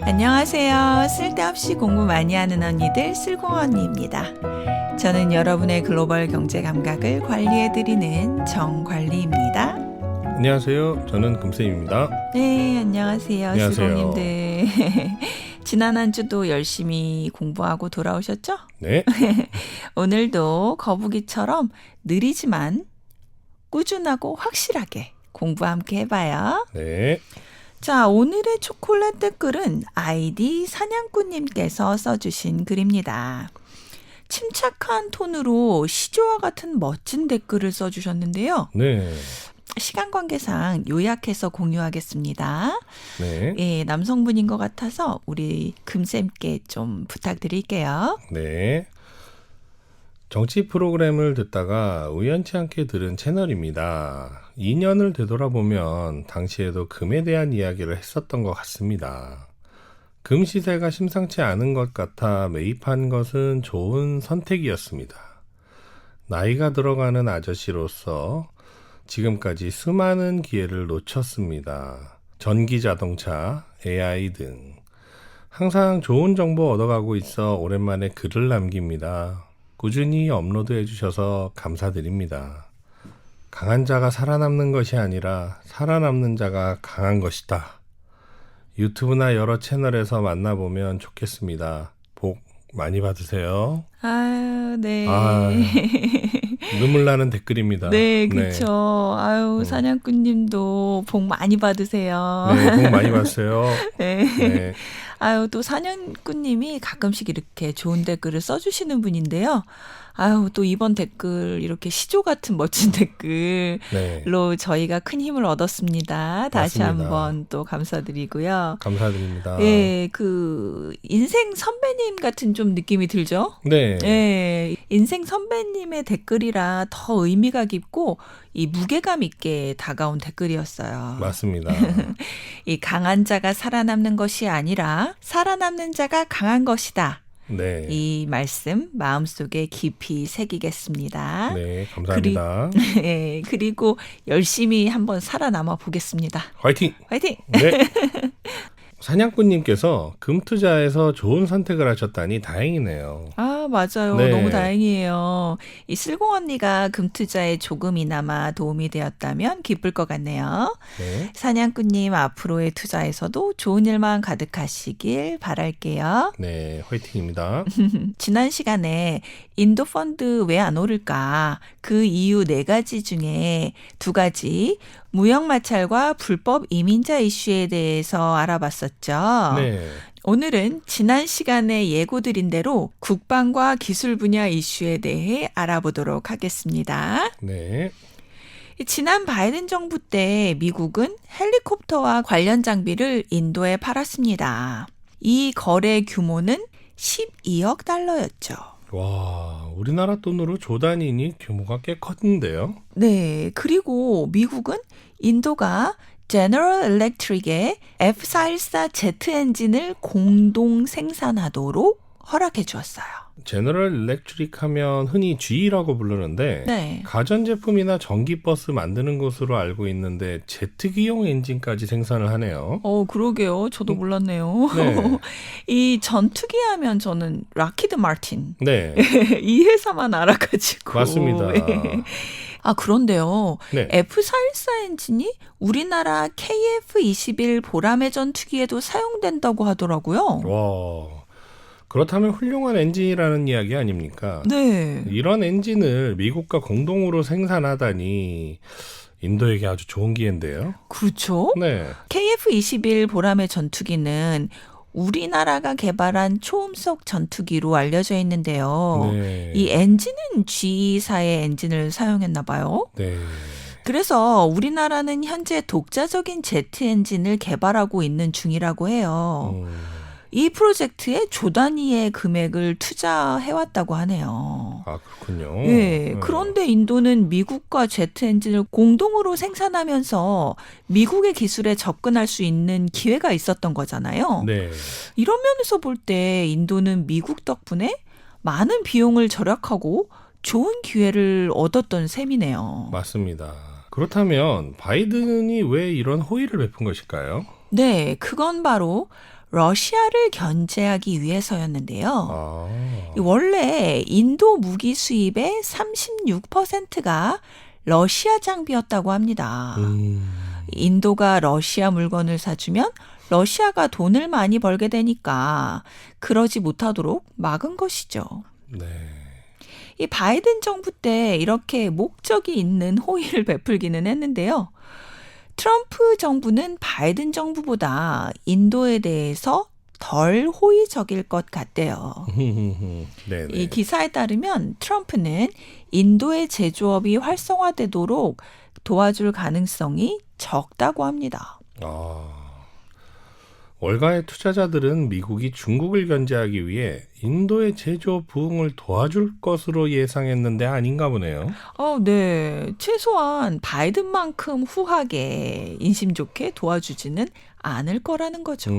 안녕하세요. 쓸데없이 공부 많이 하는 언니들 슬공언니입니다. 저는 여러분의 글로벌 경제 감각을 관리해드리는 정관리입니다. 안녕하세요. 저는 금쌤입니다. 네, 안녕하세요. 안녕하세요. 슬공님들. 지난 한 주도 열심히 공부하고 돌아오셨죠? 네. 오늘도 거북이처럼 느리지만 꾸준하고 확실하게 공부 함께 해봐요. 네. 자, 오늘의 초콜릿 댓글은 아이디 사냥꾼님께서 써주신 글입니다. 침착한 톤으로 시조와 같은 멋진 댓글을 써주셨는데요. 네. 시간 관계상 요약해서 공유하겠습니다. 네. 예, 남성분인 것 같아서 우리 금쌤께 좀 부탁드릴게요. 네. 정치 프로그램을 듣다가 우연치 않게 들은 채널입니다. 2년을 되돌아보면 당시에도 금에 대한 이야기를 했었던 것 같습니다. 금 시세가 심상치 않은 것 같아 매입한 것은 좋은 선택이었습니다. 나이가 들어가는 아저씨로서 지금까지 수많은 기회를 놓쳤습니다. 전기 자동차, AI 등 항상 좋은 정보 얻어가고 있어 오랜만에 글을 남깁니다. 꾸준히 업로드해 주셔서 감사드립니다. 강한 자가 살아남는 것이 아니라 살아남는 자가 강한 것이다. 유튜브나 여러 채널에서 만나보면 좋겠습니다. 복 많이 받으세요. 아유, 네. 눈물 나는 댓글입니다. 네, 그렇죠. 아유, 사냥꾼님도 복 많이 받으세요. 네, 복 많이 받으세요. 네. 네. 아유, 또 사냥꾼님이 가끔씩 이렇게 좋은 댓글을 써주시는 분인데요. 아유, 또 이번 댓글 이렇게 시조 같은 멋진 댓글로 네. 저희가 큰 힘을 얻었습니다. 다시 맞습니다. 한번 또 감사드리고요. 감사드립니다. 예, 그 인생 선배님 같은 좀 느낌이 들죠? 네. 예, 인생 선배님의 댓글이라 더 의미가 깊고 이 무게감 있게 다가온 댓글이었어요. 맞습니다. 이 강한 자가 살아남는 것이 아니라 살아남는 자가 강한 것이다. 네. 이 말씀 마음속에 깊이 새기겠습니다. 네, 감사합니다. 예, 그리고 열심히 한번 살아남아 보겠습니다. 화이팅! 화이팅! 네. 사냥꾼님께서 금 투자에서 좋은 선택을 하셨다니 다행이네요. 아, 맞아요. 네. 너무 다행이에요. 이 슬공 언니가 금 투자에 조금이나마 도움이 되었다면 기쁠 것 같네요. 네. 사냥꾼님 앞으로의 투자에서도 좋은 일만 가득하시길 바랄게요. 네, 화이팅입니다. 지난 시간에 인도 펀드 왜 안 오를까? 그 이유 4가지 중에 2가지 무역 마찰과 불법 이민자 이슈에 대해서 알아봤었죠. 네. 오늘은 지난 시간에 예고드린 대로 국방과 기술 분야 이슈에 대해 알아보도록 하겠습니다. 네. 지난 바이든 정부 때 미국은 헬리콥터와 관련 장비를 인도에 팔았습니다. 이 거래 규모는 12억 달러였죠. 와, 우리나라 돈으로 조 단위니 규모가 꽤 컸는데요. 네, 그리고 미국은 인도가 제너럴 일렉트릭의 F414Z 엔진을 공동 생산하도록 허락해 주었어요. 제너럴 일렉트릭 하면 흔히 GE라고 부르는데 네. 가전제품이나 전기버스 만드는 곳으로 알고 있는데 제트기용 엔진까지 생산을 하네요. 그러게요. 저도 몰랐네요. 네. 이 전투기 하면 저는 락히드 마틴 네. 이 회사만 알아가지고. 맞습니다. 아, 그런데요. 네. F414 엔진이 우리나라 KF-21 보라매 전투기에도 사용된다고 하더라고요. 와, 그렇다면 훌륭한 엔진이라는 이야기 아닙니까? 네. 이런 엔진을 미국과 공동으로 생산하다니 인도에게 아주 좋은 기회인데요. 그렇죠. 네. KF-21 보라매 전투기는 우리나라가 개발한 초음속 전투기로 알려져 있는데요. 네. 이 엔진은 GE사의 엔진을 사용했나 봐요. 네. 그래서 우리나라는 현재 독자적인 제트 엔진을 개발하고 있는 중이라고 해요. 이 프로젝트에 조 단위의 금액을 투자해왔다고 하네요. 아, 그렇군요. 네, 그런데 인도는 미국과 제트 엔진을 공동으로 생산하면서 미국의 기술에 접근할 수 있는 기회가 있었던 거잖아요. 네. 이런 면에서 볼 때 인도는 미국 덕분에 많은 비용을 절약하고 좋은 기회를 얻었던 셈이네요. 맞습니다. 그렇다면 바이든이 왜 이런 호의를 베푼 것일까요? 네, 그건 바로 러시아를 견제하기 위해서였는데요. 아, 원래 인도 무기 수입의 36%가 러시아 장비였다고 합니다. 인도가 러시아 물건을 사주면 러시아가 돈을 많이 벌게 되니까 그러지 못하도록 막은 것이죠. 네. 이 바이든 정부 때 이렇게 목적이 있는 호의를 베풀기는 했는데요. 트럼프 정부는 바이든 정부보다 인도에 대해서 덜 호의적일 것 같대요. 네네. 이 기사에 따르면 트럼프는 인도의 제조업이 활성화되도록 도와줄 가능성이 적다고 합니다. 월가의 투자자들은 미국이 중국을 견제하기 위해 인도의 제조업 부흥을 도와줄 것으로 예상했는데 아닌가 보네요. 네. 최소한 바이든만큼 후하게 인심 좋게 도와주지는 않을 거라는 거죠.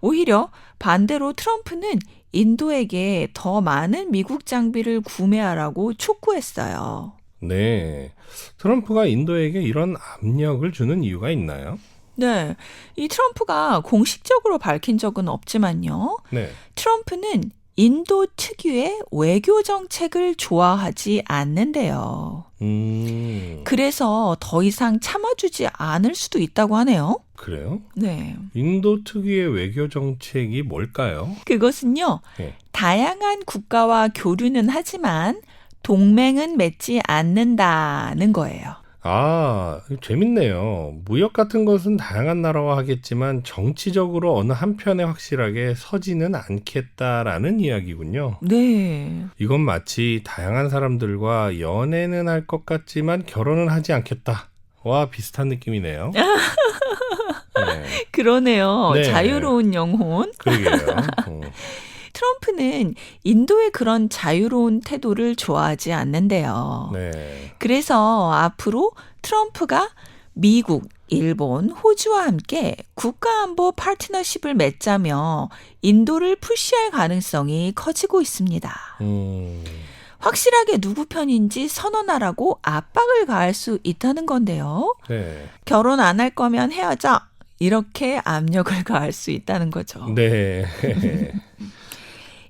오히려 반대로 트럼프는 인도에게 더 많은 미국 장비를 구매하라고 촉구했어요. 네. 트럼프가 인도에게 이런 압력을 주는 이유가 있나요? 네. 이 트럼프가 공식적으로 밝힌 적은 없지만요. 네. 트럼프는 인도 특유의 외교 정책을 좋아하지 않는데요. 그래서 더 이상 참아주지 않을 수도 있다고 하네요. 그래요? 네. 인도 특유의 외교 정책이 뭘까요? 그것은요. 네. 다양한 국가와 교류는 하지만 동맹은 맺지 않는다는 거예요. 재밌네요. 무역 같은 것은 다양한 나라와 하겠지만 정치적으로 어느 한편에 확실하게 서지는 않겠다라는 이야기군요. 네. 이건 마치 다양한 사람들과 연애는 할 것 같지만 결혼은 하지 않겠다와 비슷한 느낌이네요. 네. 그러네요. 네. 자유로운 영혼. 그러게요. 트럼프는 인도의 그런 자유로운 태도를 좋아하지 않는데요. 네. 그래서 앞으로 트럼프가 미국, 일본, 호주와 함께 국가안보 파트너십을 맺자며 인도를 푸시할 가능성이 커지고 있습니다. 확실하게 누구 편인지 선언하라고 압박을 가할 수 있다는 건데요. 네. 결혼 안 할 거면 헤어져. 이렇게 압력을 가할 수 있다는 거죠. 네.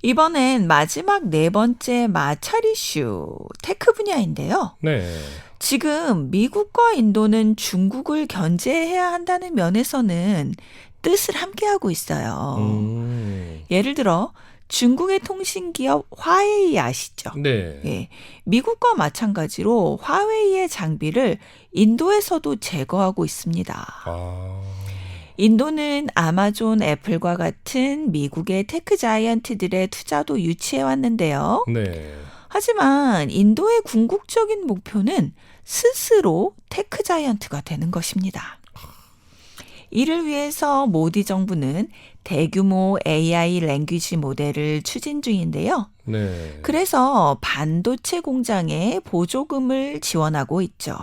이번엔 마지막 네 번째 마찰 이슈, 테크 분야인데요. 네. 지금 미국과 인도는 중국을 견제해야 한다는 면에서는 뜻을 함께하고 있어요. 예를 들어 중국의 통신기업 화웨이 아시죠? 네. 예, 미국과 마찬가지로 화웨이의 장비를 인도에서도 제거하고 있습니다. 인도는 아마존, 애플과 같은 미국의 테크 자이언트들의 투자도 유치해 왔는데요. 네. 하지만 인도의 궁극적인 목표는 스스로 테크 자이언트가 되는 것입니다. 이를 위해서 모디 정부는 대규모 AI 랭귀지 모델을 추진 중인데요. 네. 그래서 반도체 공장에 보조금을 지원하고 있죠.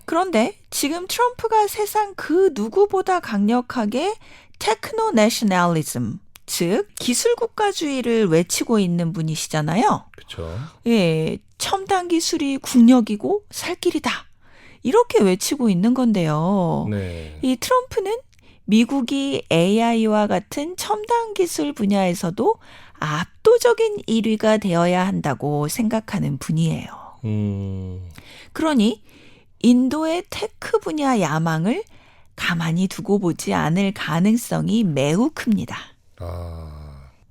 그런데 지금 트럼프가 세상 그 누구보다 강력하게 테크노 내셔널리즘, 즉 기술 국가주의를 외치고 있는 분이시잖아요. 그렇죠. 예, 첨단 기술이 국력이고 살 길이다. 이렇게 외치고 있는 건데요. 네. 이 트럼프는 미국이 AI와 같은 첨단 기술 분야에서도 압도적인 1위가 되어야 한다고 생각하는 분이에요. 그러니 인도의 테크 분야 야망을 가만히 두고 보지 않을 가능성이 매우 큽니다.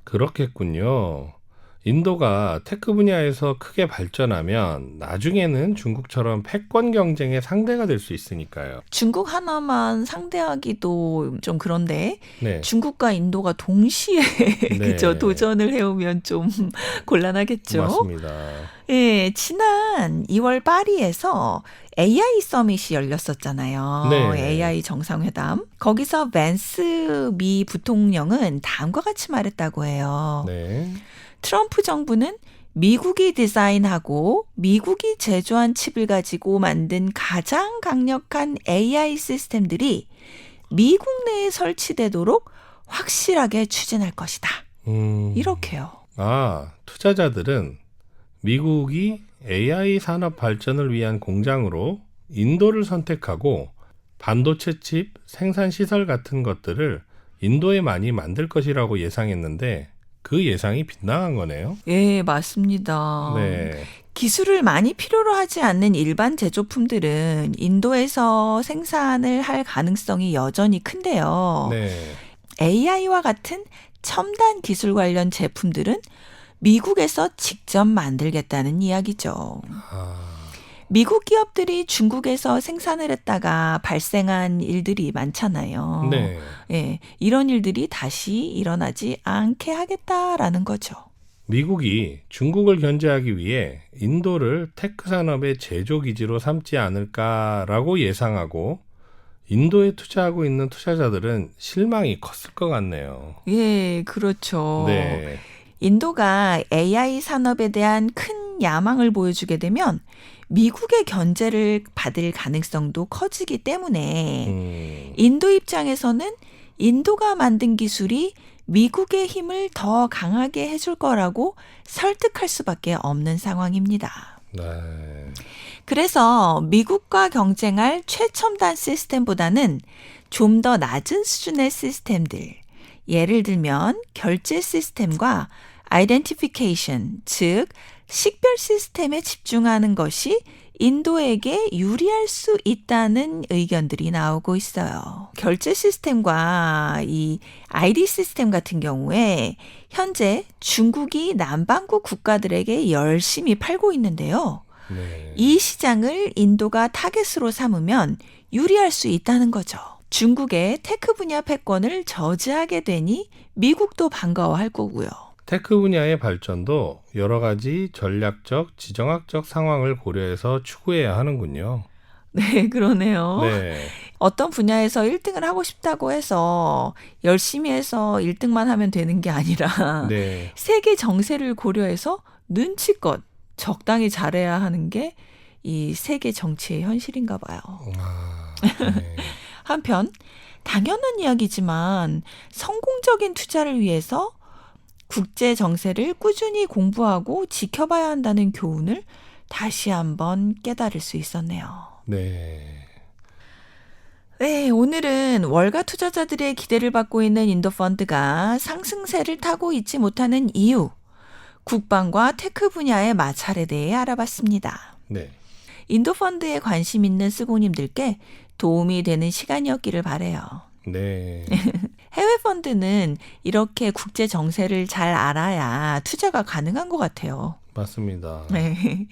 그렇겠군요. 인도가 테크 분야에서 크게 발전하면 나중에는 중국처럼 패권 경쟁의 상대가 될 수 있으니까요. 중국 하나만 상대하기도 좀 그런데 네. 중국과 인도가 동시에 네. 그죠? 도전을 해오면 좀 곤란하겠죠. 맞습니다. 예, 지난 2월 파리에서 AI 서밋이 열렸었잖아요. 네. AI 정상회담. 거기서 밴스 미 부통령은 다음과 같이 말했다고 해요. 네. 트럼프 정부는 미국이 디자인하고 미국이 제조한 칩을 가지고 만든 가장 강력한 AI 시스템들이 미국 내에 설치되도록 확실하게 추진할 것이다. 이렇게요. 투자자들은 미국이 AI 산업 발전을 위한 공장으로 인도를 선택하고 반도체 칩 생산 시설 같은 것들을 인도에 많이 만들 것이라고 예상했는데 그 예상이 빗나간 거네요. 예, 맞습니다. 네. 기술을 많이 필요로 하지 않는 일반 제조품들은 인도에서 생산을 할 가능성이 여전히 큰데요. 네. AI와 같은 첨단 기술 관련 제품들은 미국에서 직접 만들겠다는 이야기죠. 미국 기업들이 중국에서 생산을 했다가 발생한 일들이 많잖아요. 네. 예, 이런 일들이 다시 일어나지 않게 하겠다라는 거죠. 미국이 중국을 견제하기 위해 인도를 테크 산업의 제조 기지로 삼지 않을까라고 예상하고 인도에 투자하고 있는 투자자들은 실망이 컸을 것 같네요. 예, 그렇죠. 네. 인도가 AI 산업에 대한 큰 야망을 보여주게 되면 미국의 견제를 받을 가능성도 커지기 때문에 인도 입장에서는 인도가 만든 기술이 미국의 힘을 더 강하게 해줄 거라고 설득할 수밖에 없는 상황입니다. 네. 그래서 미국과 경쟁할 최첨단 시스템보다는 좀 더 낮은 수준의 시스템들, 예를 들면 결제 시스템과 아이덴티피케이션, 즉 식별 시스템에 집중하는 것이 인도에게 유리할 수 있다는 의견들이 나오고 있어요. 결제 시스템과 이 ID 시스템 같은 경우에 현재 중국이 남반구 국가들에게 열심히 팔고 있는데요. 네. 이 시장을 인도가 타겟으로 삼으면 유리할 수 있다는 거죠. 중국의 테크 분야 패권을 저지하게 되니 미국도 반가워할 거고요. 테크 분야의 발전도 여러 가지 전략적, 지정학적 상황을 고려해서 추구해야 하는군요. 네, 그러네요. 네. 어떤 분야에서 1등을 하고 싶다고 해서 열심히 해서 1등만 하면 되는 게 아니라 네. 세계 정세를 고려해서 눈치껏 적당히 잘해야 하는 게 이 세계 정치의 현실인가 봐요. 네. 한편 당연한 이야기지만 성공적인 투자를 위해서 국제 정세를 꾸준히 공부하고 지켜봐야 한다는 교훈을 다시 한번 깨달을 수 있었네요. 네. 네, 오늘은 월가 투자자들의 기대를 받고 있는 인도펀드가 상승세를 타고 있지 못하는 이유, 국방과 테크 분야의 마찰에 대해 알아봤습니다. 네. 인도펀드에 관심 있는 쓰고님들께 도움이 되는 시간이었기를 바라요. 네. 해외 펀드는 이렇게 국제 정세를 잘 알아야 투자가 가능한 것 같아요. 맞습니다. 네.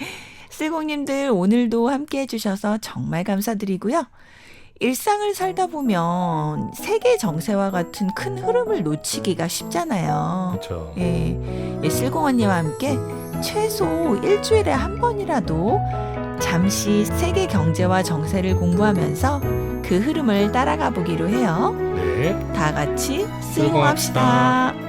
쓰고님들 오늘도 함께 해주셔서 정말 감사드리고요. 일상을 살다 보면 세계 정세와 같은 큰 흐름을 놓치기가 쉽잖아요. 그렇죠. 예, 쓸공언니와 함께 최소 일주일에 한 번이라도 잠시 세계 경제와 정세를 공부하면서 그 흐름을 따라가 보기로 해요. 네. 다 같이 쓸공합시다. 쓸공합시다.